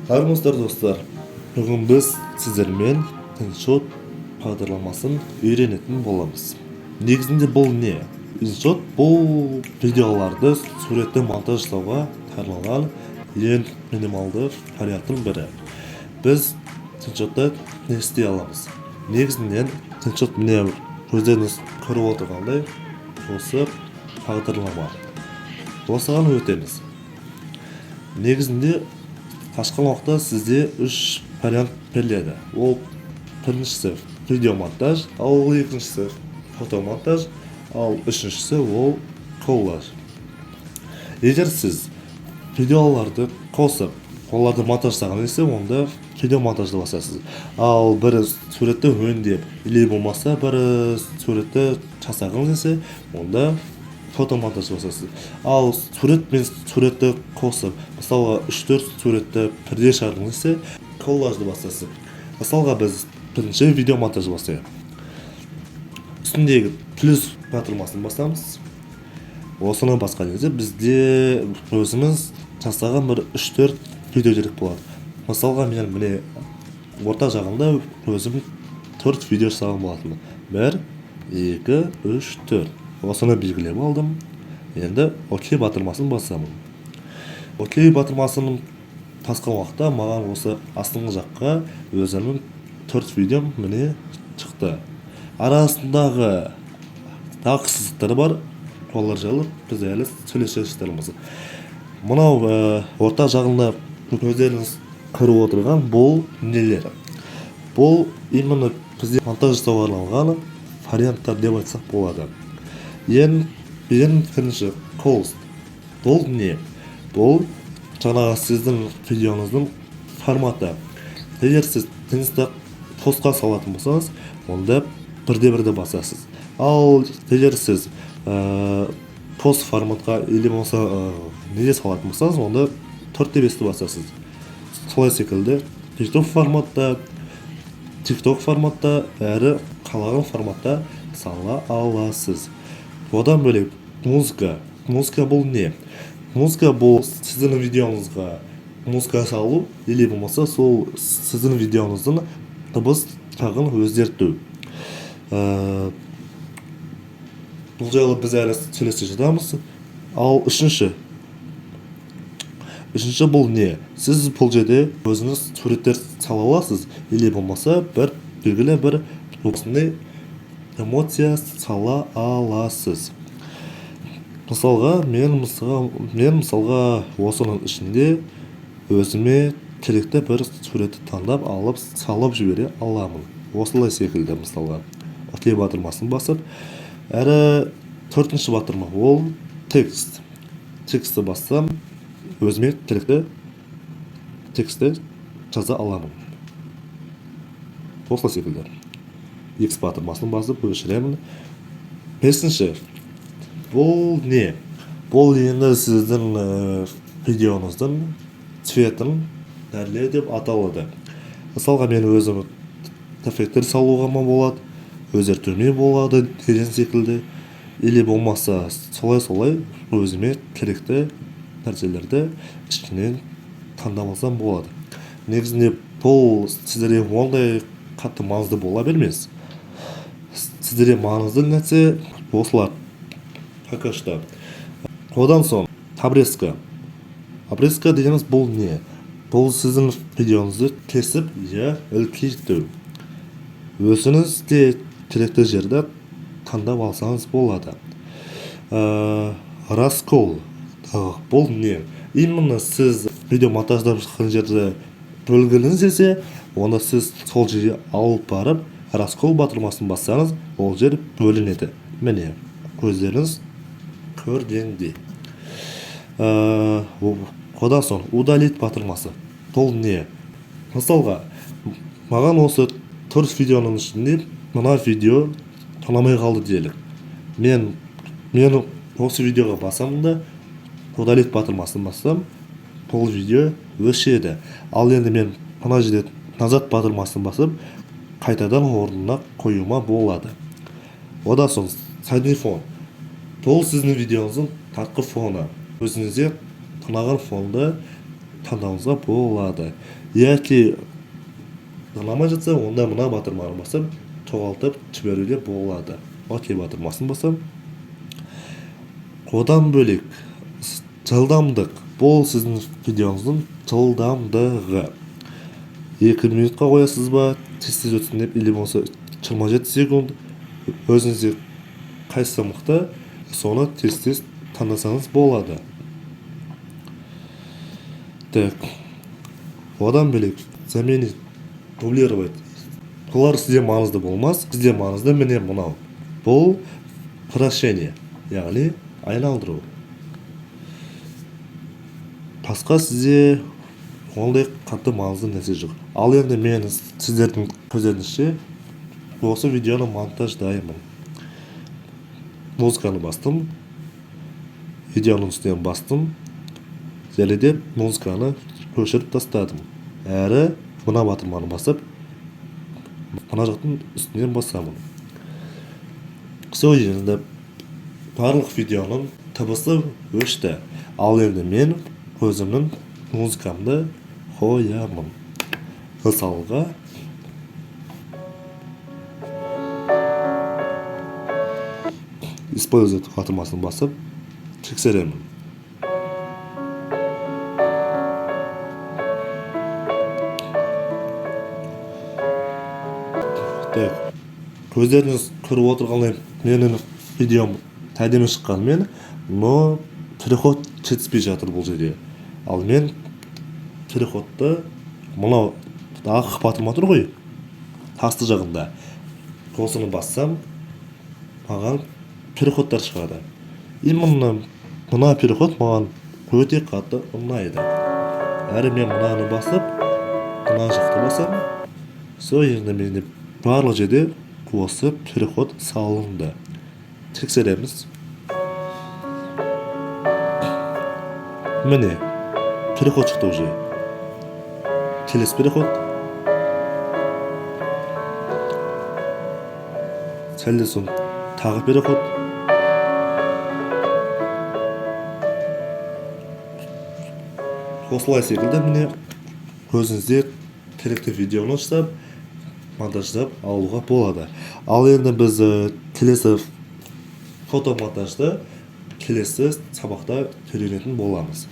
Армысыздар достар. Бүгін біз сіздермен тыңшот бағдарламасын үйренетін боламыз. Негізінде бұл не? Тыңшот бұл видеоларды суретті монтаждауға тарланған ең минималды варианттың бірі. Біз тыңшотта не істей аламыз? Негізінен тыңшот міне өздеріңіз көріп отырғандай осы бағдарлама. Осыған өтеміз. Негізінде ашқан уақытта сізде үш вариант беріледі. Ол біріншісі видеомонтаж, ал екіншісі фотомонтаж, ал үшіншісі ол коллаж. Егер сіз видеоларды қосып, оларды монтаждаған есе, онда видеомонтажды басасыз. Ал бір суретті өңдеп, или болмаса бір суретті жасаған есе, онда фотомонтаж басасыз. Ал сурет пен суретті қосып, мысалға 3-4 суретті бірдей шығарғыңыз есе, коллажды басасыз. Мысалға біз бірінші видеомонтаж басайық. Үстіндегі плюс батырмасын басамыз. Осыны басқан кезде бізде өзіміз жасаған бір 3-4 видео керек болады. Мысалға мен міне орта жағында өзім 4 видео жасаған болатынмын. 1, 2, 3, 4. Осыны белгілеп алдым. Енді окей батырмасын басамын. Окей батырмасын басқан уақытта маған осы астыңғы жаққа өзімнің 4 видеом міне шықты. Арасындағы тағы сызықтары бар. Олар жайлы біз әлі сөйлесеріміз. Мынау орта жағында өздеріңіз көріп отырған бұл нелер. Бұл именно бізде монтаж жасауға арналған варианттар деп айтсақ болады. Ең бірінші коллаж. Бұл не? Бұл жаңағы сіздің видеоңыздың форматы. Егер сіз инста постқа салатын болсаңыз, онда бірде басасыз. Ал егер сіз пост форматқа или болса неде салатын болсаңыз, онда 4-5-ті басасыз. Солай секілді TikTok форматта әрі қалаған форматта сала аласыз. Одан бөлек музыка. Музыка бұл не? Музыка бұл сіздің видеоңызға музыка салу, или болмаса сол сіздің видеоңыздың дыбыс жағын өзгерту. Бұл жайлы біз әлі сөйлесе жатамыз. Ал үшінші бұл не? Сіз бұл жерде өзіңіз суреттер сала аласыз, или болмаса бір белгілі бір осындай эмоция сала аласыз. Мысалға, мен осының ішінде өзіме керекті бір суретті таңдап алып салып жібере аламын. Осылай секілді мысалға. Окей батырмасын басып, әрі төртінші батырма ол текст. Тексті бассам, өзіме керекті тексті жаза аламын. Осылай секілді. X батырмасын басып өшіремін. Бесінші, бұл не? Бұл енді сіздің видеоңыздың цветін дәле деп аталады. Мысалға мен өзім эффекттер салуға болады, өзгертуме болады деген секілді. Или болмаса солай өзіме керекті нәрселерді ішінен таңдап алсам болады. Негізінде бұл сіздерге ондай қатты маңызды бола бермес. Сіздерге маңызды нәрсе осылар. Пока что. Одан соң обрезка. Обрезка дегеніміз бұл не? Бұл сіздің видеоңызды кесіп, үлкейту. Өзіңізде керекті жерді таңдап алсаңыз болады. Раскол. Бұл не? Именно сіз видео монтаждап шыққан жерді бөлгіңіз келсе, онда сіз сол жерге алып барып, раскол батырмасын бассаңыз, ол жер бөлінеді. Міне, көздеріңіз көргендей. Одан соң удалить батырмасы. Бұл не? Мысалға, маған осы 4 видеоның ішінде мына видео ұнамай қалды делік. Мен осы видеоға басамын да, удалить батырмасын бассам, бұл видео өшеді. Ал енді мен мына жерде назад батырмасын басып, қайтадан орнына қоюыма болады. Одан соң задний фон. Бұл сіздің видеоңыздың артқы фоны. Өзіңізде ұнаған фонды таңдауыңызға болады. Яки ұнамай жатса, онда мына батырманы басып жоғалтып жіберуге болады. Окей батырмасын басам. Одан бөлек жылдамдық. Бұл сіздің видеоңыздың жылдамдығы. 2 минутқа қоясыз ба, тез өтсін деп, или болса 27 секунд. Өзіңізге қайсысы мықты, соны тез таңдасаңыз болады. Так. Одан бөлек заменить, дублировать. Бұлар сізде маңызды болмас, сізде маңызды міне мынау. Бұл прощение, яғни айналдыру. Басқа сізде ондай қатты маңызды нәрсе жоқ. Ал енді мен сіздердің көздеріңізше осы видеоны монтаждаймын. Музыканы бастым, видеоның үстінен бастым, және де музыканы көшіріп тастадым. Әрі мына батырманы басып, мына жақтың үстінен басамын. Сол жерінде барлық видеоның дыбысы өшті. Ал енді мен өзімнің музыкамды қоямын. Мысалға использовать батырмасын басып тексеремін. Так, көздеріңіз көріп отырғандай менің видеом әдемі шыққанымен, но переход жетіспей жатыр бұл жерде. Ал мен переходты мынау ақ батырма тұр ғой, тасты жағында. Осыны бассам, маған переходтар шығады. Именно мына переход маған өте қатты ұнайды. Әрі мен мынаны басып, мына жақты басам. Сол жерінде менде барлық жерде осы переход салынды. Тексереміз. Міне, переход шықты уже. Келесі переход. Сәлден соң тағы переход. Осылай секілді міне өзіңізде керекті видеоны жасап, монтаждап алуға болады. Ал енді біз келесі фотомонтажды келесі сабақта үйренетін боламыз.